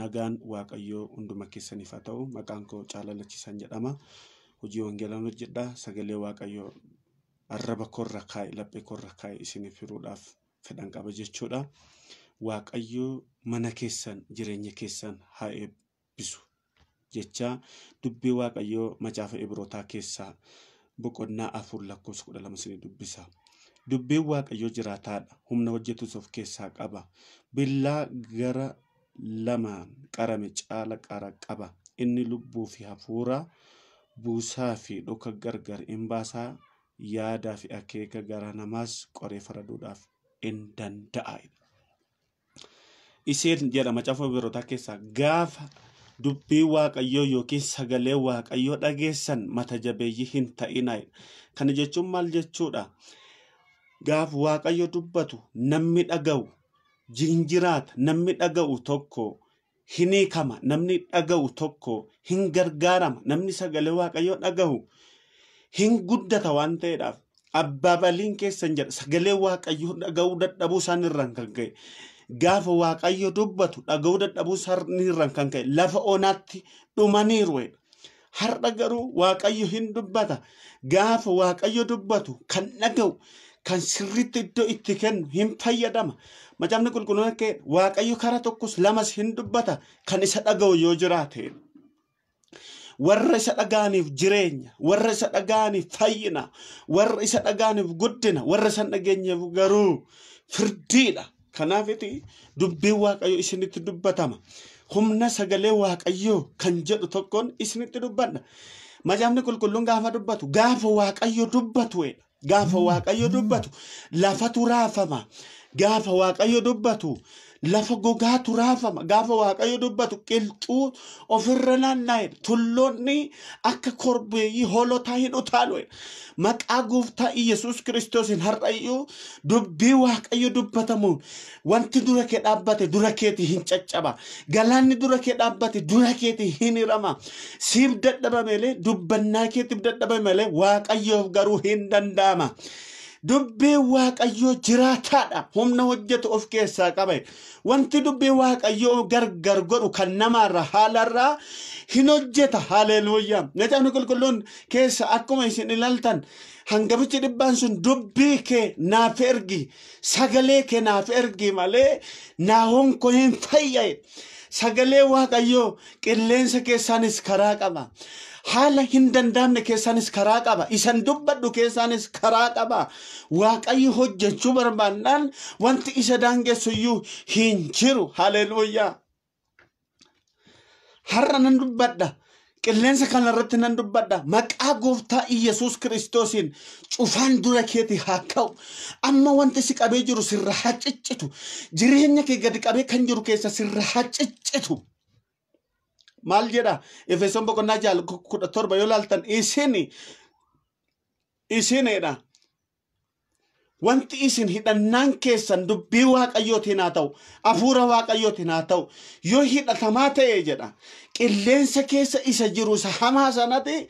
nagaan waaqayyoo hunduma keessaniif haa ta'u. Maqaan koo Caalalachiisan jedhama. Hojii wangeelaa hojjedha. Sagalee waaqayyoo arraba korra kaa'e laphee korra kaa'e isiniif hiruudhaaf fedhan qaba jechuudha. Waaqayyoo mana keessan jireenya keessan haa eebbisu jecha dubbii waaqayyoo macaafa Ibrootaa keessaa boqonnaa 4:12 isinii dubbisa. Dubbiin waaqayyoo jiraataadha. Humna hojjetus of keessaa qaba. Billaa gara lamaan qarame caala qara qaba. Inni lubbuu fi hafuura buusaa fi dhuka gargar hin baasaa. Yaadaa fi akeeka gara namaas qoree faraduudhaaf hin danda'a. Iseen jedha macaafa Ibrootaa keessaa gaafa dubbii waaqayyoo yookiin sagalee waaqayyoo dhageessan mata jabeeyyii hin ta'inaa. Kana jechuun maal jechuudha? Gaafa waaqayyo dubbatu namni dhaga'u jinjiraata, namni dhaga'u tokko hin hiikama, namni dhaga'u tokko hin gargaarama, namni sagalee waaqayyoo dhaga'u hin guddata waan ta'eedhaaf abbaabaliin keessan jedha sagalee waaqayyoo dhaga'uu dadhabuu isaaniirraan kan ka'e. Gaafa waaqayyo dubbatu dhaga'uu dadhabuu isaaniirraan kan ka'e lafa onaatti dhumaniiru. Har'a garuu waaqayyo hin dubbata. Gaafa waaqayyo dubbatu kan dhaga'u kan sirriitti iddoo itti kennu hin fayyadama. Macaafni qulqulluun akka waaqayyo karaa tokkos lamas hin dubbata kan isa dhaga'u yoo jiraate. Warra isa dhaga'aniif jireenya, warra isa dhaga'aniif fayyina, warra isa dhaga'aniif guddina, warra isa dhageenyeef garuu firdiidha. Kanaafiti dubbiin waaqayyo isinitti dubbatama. Humna sagalee waaqayyoo kan jedhu tokkoon isinitti dubbadha. Macaafni qulqulluun gaafa dubbatu, gaafa waaqayyo dubbatu, gaafa waaqayyo dubbatu lafatu raafama. Gaafa waaqayyo dubbatu lafa gogaatu raafama. Gaafa waaqayyo dubbatu qilxuu ofirra naanna'e. Tulloonni akka korbeeyyii hoolotaa hin utaalu. Maqaa gooftaa Iyesuus Kiristoosiin har'ayyuu dubbii waaqayyo dubbatamuun wanti dura kee dhaabbate dura keetii hin caccaba. Galaanni dura kee dhaabbate dura keetii hin hirama. Siif dadhaba malee dubbannaa keetiif dadhaba malee waaqayyoof garuu hin danda'ama. Dubbii waaqayyoo jiraataadha. Humna hojjetu of keessaa qaba. Wanti dubbii waaqayyoo gargar godhu kan namaarra haalarraa hin hojjeta. Haleluuyaa. Macaafni qulqulluun keessa akkuma isin ilaaltan hangafichi dhibbaan sun dubbii kee naaf ergi, sagalee kee naaf ergi malee naahoon koo hin fayyadu. Sagalee waaqayyoo qilleensa keessaanis karaa qaba. Haala hin danda'amne keessaanis karaa qaba. Isan dubbadhu keessaanis karaa qaba. Waaqayyo hojjechuu barbaannaan wanti isa daangessu iyyuu hin jiru. Haleluuyaa. Har'a nan dubbadha. Qilleensa kanarratti nan dubbadha. Maqaa gooftaa Iyesuus Kiristoosiin cufaan dura keetii haa ka'u. Amma wanti si qabee jiru sirra haa ciccitu. Jireenya kee gadi qabee kan jiru keessa sirra haa ciccitu. Maal jedha Efesoon boqonnaa 17 yoo laaltan isinidha. Wanti isin hidhannaan keessan dubbii waaqayyootiin haa ta'u, hafuura waaqayyootiin haa ta'u, yoo hidhatamaa ta'e jedha qilleensa keessa isa jiru isa hamaa sanatti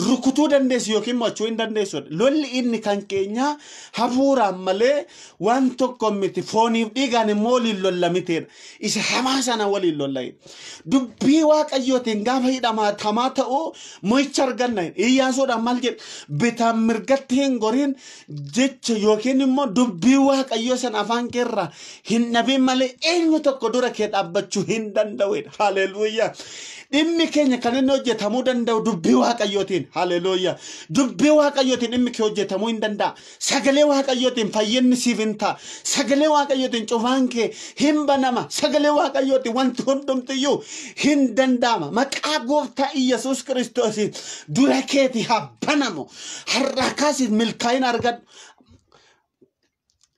rukutuu dandeessu yookiin mo'achuu hin dandeessu. Lolli inni kan keenya hafuuraan malee waan tokko miti. Fooniif dhiigaan immoo waliin lolla miteedha. Isa hamaa sana waliin lolla. Dubbii waaqayyootiin gaafa hidhatamaa ta'u mo'icha arganna. Iyyaasuudhaan maal jedhe bitaan mirgatti hin goriin jecha yookiin immoo dubbii waaqayyoo sana afaan keerraa hin dhabin malee eenyu tokko dura kee dhaabbachuu hin danda'udha. Haleluuyaa. Dhimmi keenya kan inni hojjetamuu danda'u dubbii waaqayyootiin. Haleluuyaa. Dubbii waaqayyootiin dhimmi kee hojjetamuu hin danda'a. Sagalee waaqayyootiin fayyinni siif hin ta'a. Sagalee waaqayyootiin cufaan kee hin banama. Sagalee waaqayyootiin wanti hundumtiyyuu hin danda'ama. Maqaa gooftaa Iyesuus Kiristoosiin dura keetii haa banamu. Har'a kaasiif milkaa'ina argadhu.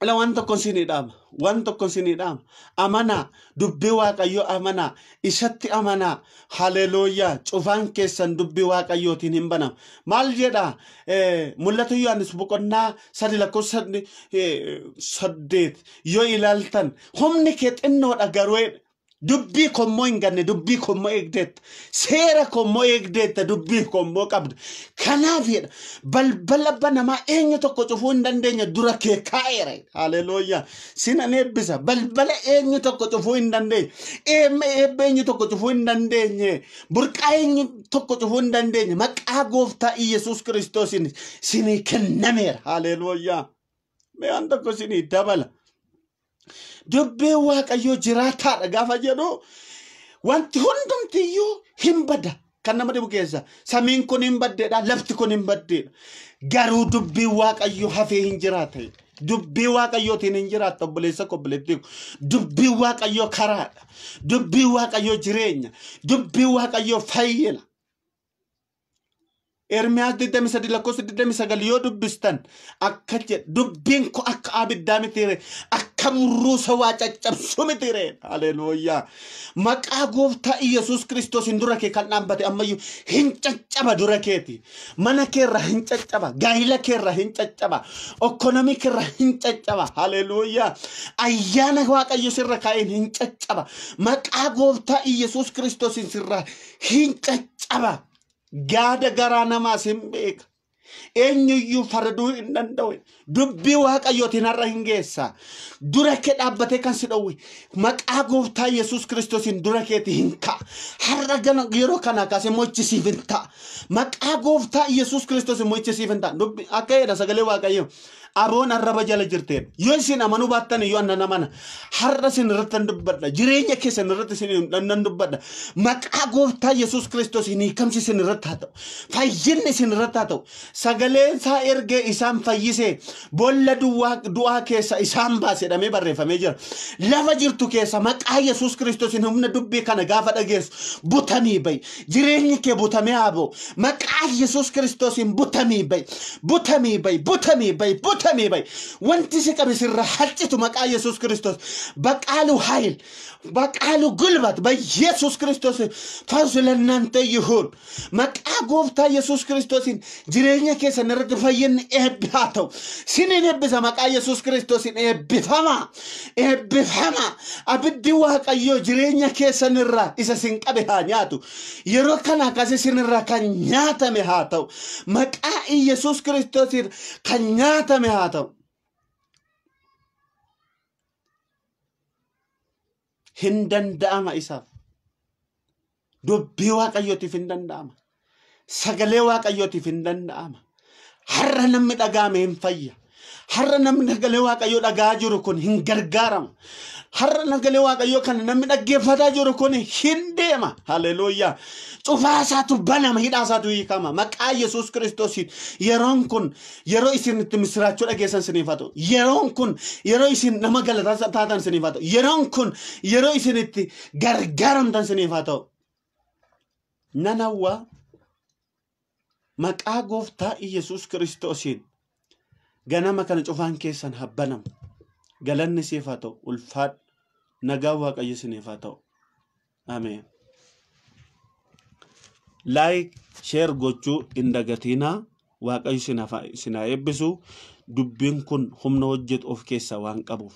Waan tokko isinii dhaama. Waan tokko isinii dhaama. Amanaa. Dubbii waaqayyoo amanaa. Isatti amanaa. Haleluuyaa. Cufaan keessan dubbii waaqayyootiin hin banamu. Maal jedha mul'ata Yohaannis boqonnaa 3:8 yoo ilaaltan humni kee xinnoodha garuu dubbii kommoo hin ganne dubbii kommoo eegdeetta seera kommoo eegdeetta dubbii kommoo qabda kanaaf jedha balbala banamaa eenyu tokko cufuu hin dandeenye dura kee kaa'eera haleluuyaa sinan eebbisa balbala eenyu tokko cufuu hin dandeenye eebba eenyu tokko cufuu hin dandeenye burqaa eenyu tokko cufuu hin dandeenye maqaa gooftaa Yesuus Kiristoosiin sinii kennameera haleluuyaa meeqaan tokko sinii dabala dubbii waaqayyoo jiraataadha gaafa jedhu wanti hundumtiyyuu hin bada kan nama dhibu keessa samiin kun hin baddeedha lafti kun hin baddeedha garuu dubbii waaqayyoo hafee hin jiraata dubbii waaqayyootiin hin jiraata obboleessa obboleettii dubbii waaqayyoo karaadha dubbii waaqayyoo jireenya dubbii waaqayyoo fayyina Ermiyaas 23:29 yoo dubbistan akka jedhe dubbiin ko akka abiddaa mitiire akka murruusa waa caccabsu mitiire haleluuyaa maqaa gooftaa Yesuus Kiristoosin dura kee kan dhaabbate ammayyuu hin caccaba dura keeti mana keerra hin caccaba gaa'ila keerra hin caccaba ekonomii keerra hin caccaba haleluuyaa ayyaana waaqayyo sirra kaa'een hin caccaba maqaa gooftaa Yesuus Kiristoosin sirra hin caccaba gaada garaa namaa simbeeka eenyuyyuu farduu hin danda'u dubbii waaqayyootiin har'a hin geessa dura kee dhaabbatee kan si dhowwe maqaa gooftaa Yesuus Kiristoosin dura keeti hin ka'a har'a gana yeroo kana kaasee mo'ichisiif hin ta'a maqaa gooftaa Yesuus Kiristoosin mo'ichisiif hin ta'a dubbii akka jedha sagalee waaqayyoo Aroon arraba jala jirteen yoo isin amanuu baattan yoo annan amana har'a isin irratti dubbadha jireenya keessan irratti isin dubbadha maqaa gooftaa Yesuus Kiristoos hiikamsi isin irratti haa ta'u fayyinni isin irratti haa ta'u sagaleen isaa ergee isaan fayyise boolla du'aa keessa isaan baase jedhamee barreeffamee jira lafa jirtu keessa maqaa Yesuus Kiristoos humna dubbii kana gaafa dhageessu butamii ba'i jireenyi kee butamee haa ba'u maqaa Yesuus Kiristoos butamii ba'i تمي باي وانت سكب سر حجته مقا يسوع كريستوس بقالو حيل بقالو قلبت باي يسوع كريستوس فاصل انت يهون مقا غوفتا يسوع كريستوس جيرينيا كيسن رد فين ابياتو سنين بزا مقا يسوع كريستوس ابفما ابدي واقيو جيرينيا كيسن را اسا سنقبها نياتو يرو كنا كاسي سن را كنياتا مهاتو مقا يسوع كريستوس كنياتا مهاتو هندن داما إساف دبي واقعيوتي فندن داما سغلي واقعيوتي فندن داما حرى نمي دقامي فيا حرى نمي دقالي واقعيو دقاجرو كون هنگرگارم حرى نقالي واقعيو كان نمي دقفتا جرو كون هنديما هاليلويا صفاساتو بنام هداساتو يكاما مقا يسوس كريستوسين يرون كون يرو إسين تمسراچو دقيسان سنفاتو يرون كون يرو إسين نمغل تاتان سنفاتو يرون كون يرو إسين اتي غرغارم تان سنفاتو ننوا مقا غوفتا يسوس كريستوسين غنما كان چوفان كيسان حبنم غلن سيفاتو الفات نغا واقعي سنفاتو آمين like share gochuu indagatina waaqayyo sina ebbisu dubbin kun humna hojjet of keessa waan qabuuf